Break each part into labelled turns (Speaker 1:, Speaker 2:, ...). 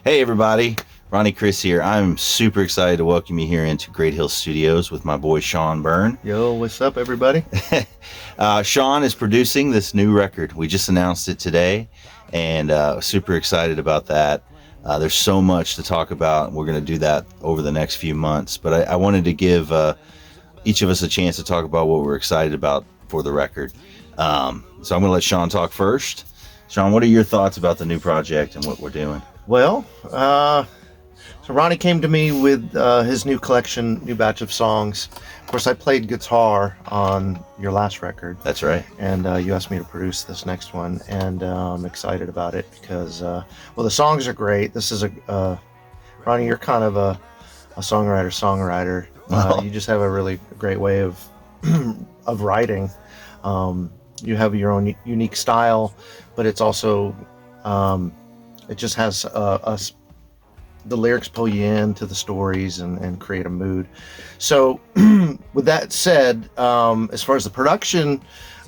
Speaker 1: Hey everybody, Ronnie Criss here. I'm super excited to welcome you here into Great Hill Studios with my boy Shawn Byrne.
Speaker 2: Yo, what's up everybody?
Speaker 1: Shawn is producing this new record. We just announced it today and super excited about that. There's so much to talk about. We're going to do that over the next few months, but I wanted to give each of us a chance to talk about what we're excited about for the record. So I'm going to let Shawn talk first. Shawn, what are your thoughts about the new project and what we're doing?
Speaker 2: Well, so Ronnie came to me with his new collection, new batch of songs. Of course, I played guitar on your last record.
Speaker 1: That's right.
Speaker 2: And you asked me to produce this next one, and I'm excited about it because, well, the songs are great. This is Ronnie, you're kind of a songwriter. You just have a really great way of of writing. You have your own unique style, but it's also it just has the lyrics pull you into the stories and create a mood. So with that said, as far as the production,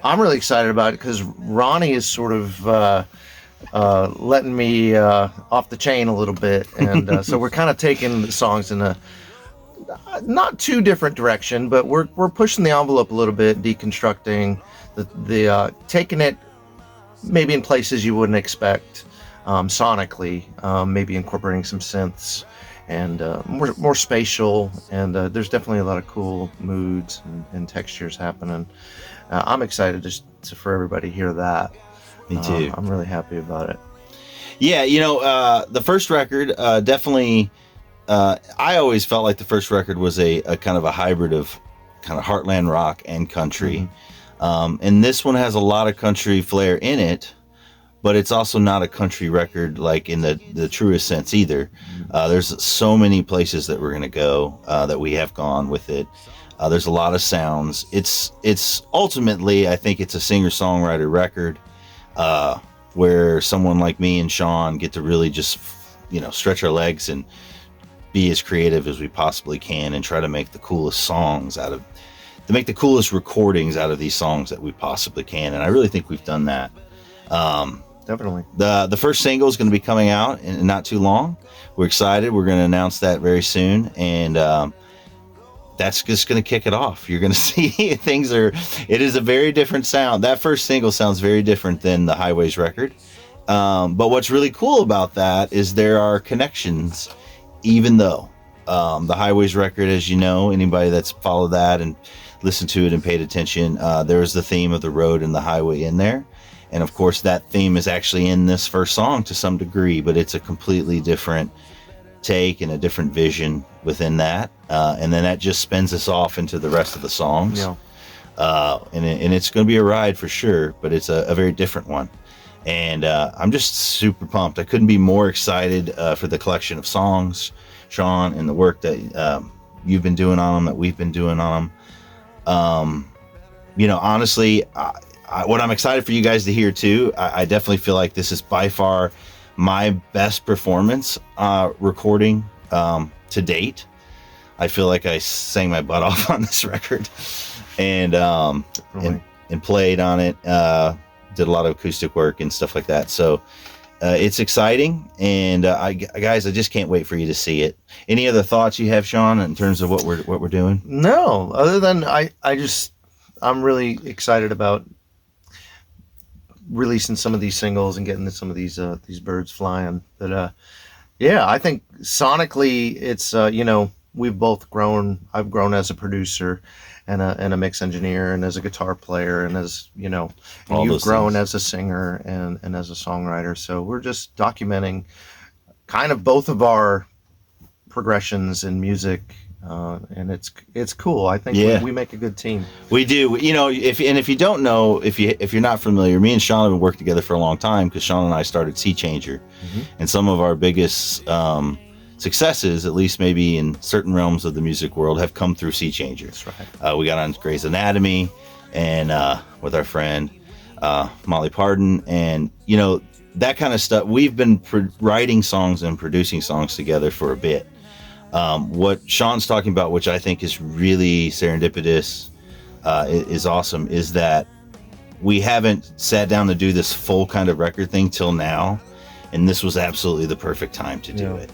Speaker 2: I'm really excited about it because Ronnie is sort of letting me off the chain a little bit. And so we're kind of taking the songs in a not too different direction, but we're pushing the envelope a little bit, deconstructing the taking it maybe in places you wouldn't expect. Sonically, maybe incorporating some synths and more spatial, and there's definitely a lot of cool moods and textures happening. I'm excited for everybody to hear that.
Speaker 1: Me too.
Speaker 2: I'm really happy about it.
Speaker 1: Yeah, the first record definitely. I always felt like the first record was a kind of a hybrid of kind of heartland rock and country, and this one has a lot of country flair in it. But it's also not a country record like in the truest sense either. There's so many places that we're going to go that we have gone with it. There's a lot of sounds. It's ultimately, I think it's a singer-songwriter record where someone like me and Shawn get to really just, stretch our legs and be as creative as we possibly can and try to make the coolest recordings out of these songs that we possibly can. And I really think we've done that.
Speaker 2: Definitely.
Speaker 1: The first single is going to be coming out in not too long. We're excited. We're going to announce that very soon, and that's just going to kick it off. You're going to see it is a very different sound. That first single sounds very different than the Highways record. But what's really cool about that is there are connections, even though the Highways record, as you know, anybody that's followed that and listened to it and paid attention, there's the theme of the road and the highway in there. And of course, that theme is actually in this first song to some degree, but it's a completely different take and a different vision within that. And then that just spins us off into the rest of the songs.
Speaker 2: Yeah.
Speaker 1: And it's going to be a ride for sure, but it's a very different one. And I'm just super pumped. I couldn't be more excited for the collection of songs, Shawn, and the work that you've been doing on them, that we've been doing on them. Honestly, what I'm excited for you guys to hear too, I definitely feel like this is by far my best performance recording to date. I feel like I sang my butt off on this record and played on it, did a lot of acoustic work and stuff like that. So it's exciting, and guys, I just can't wait for you to see it. Any other thoughts you have, Shawn, in terms of what we're doing?
Speaker 2: No, other than I'm really excited about releasing some of these singles and getting some of these birds flying. But I think sonically it's we've both grown. I've grown as a producer and a mix engineer and as a guitar player and as and you've grown as a singer and as a songwriter. So we're just documenting kind of both of our progressions in music. And it's cool. I think we make a good team.
Speaker 1: We do. If you don't know, if you're not familiar, me and Shawn have been working together for a long time because Shawn and I started Sea Changer, and some of our biggest successes, at least maybe in certain realms of the music world, have come through Sea Changer.
Speaker 2: That's right.
Speaker 1: We got on Grey's Anatomy, and with our friend Molly Pardon, and that kind of stuff. We've been writing songs and producing songs together for a bit. What Shawn's talking about, which I think is really serendipitous, is awesome, is that we haven't sat down to do this full kind of record thing till now. and this was absolutely the perfect time to do it.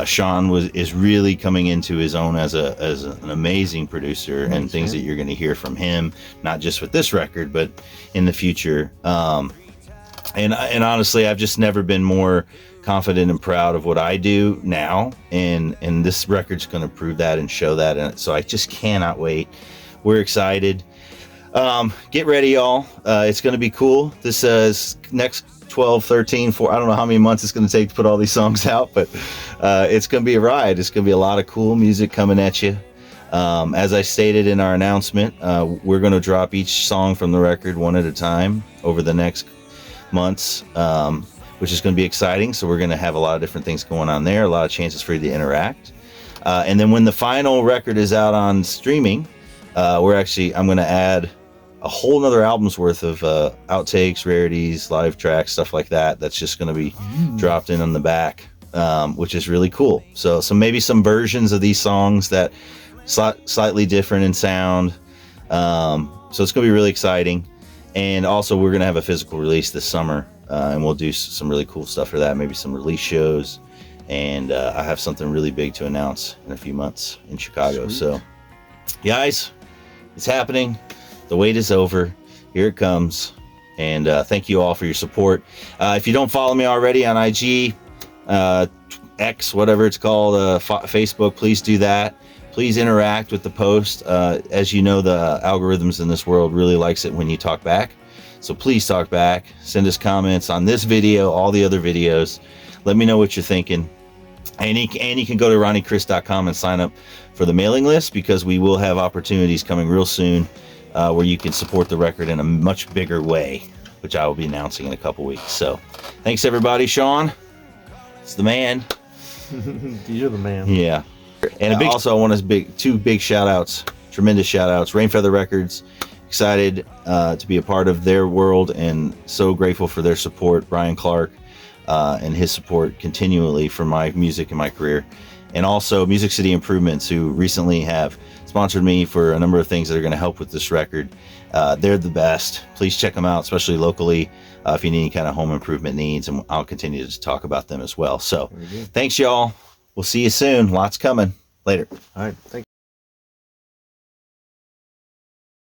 Speaker 1: Shawn is really coming into his own as an amazing producer, and things that you're going to hear from him, not just with this record, but in the future. And honestly, I've just never been more confident and proud of what I do now, and this record's going to prove that and show that, and so I just cannot wait. We're excited. Get ready, y'all. It's going to be cool. This next 12, 13, 4, I don't know how many months it's going to take to put all these songs out, but it's going to be a ride. It's going to be a lot of cool music coming at you. As I stated in our announcement, we're going to drop each song from the record one at a time over the next months, which is going to be exciting. So we're going to have a lot of different things going on there, a lot of chances for you to interact. And then when the final record is out on streaming, I'm going to add a whole nother album's worth of outtakes, rarities, live tracks, stuff like that. That's just going to be dropped in on the back, which is really cool. So maybe some versions of these songs that slightly different in sound. So it's going to be really exciting. And also we're going to have a physical release this summer, and we'll do some really cool stuff for that. Maybe some release shows. And I have something really big to announce in a few months in Chicago. Sweet. So guys, it's happening. The wait is over. Here it comes. And thank you all for your support. If you don't follow me already on IG, X, whatever it's called, Facebook, please do that. Please interact with the post. As you know, the algorithms in this world really likes it when you talk back. So please talk back. Send us comments on this video, all the other videos. Let me know what you're thinking. And you can go to ronnycriss.com and sign up for the mailing list, because we will have opportunities coming real soon where you can support the record in a much bigger way, which I will be announcing in a couple weeks. So thanks, everybody. Shawn, it's the man.
Speaker 2: You're the man.
Speaker 1: Yeah. And I want two big shout outs, tremendous shout outs. Rainfeather Records, excited to be a part of their world, and so grateful for their support. Brian Clark and his support continually for my music and my career. And also Music City Improvements, who recently have sponsored me for a number of things that are going to help with this record. They're the best. Please check them out, especially locally, if you need any kind of home improvement needs, and I'll continue to talk about them as well. So thanks, y'all. We'll see you soon. Lots coming. Later.
Speaker 2: All right. Thank you.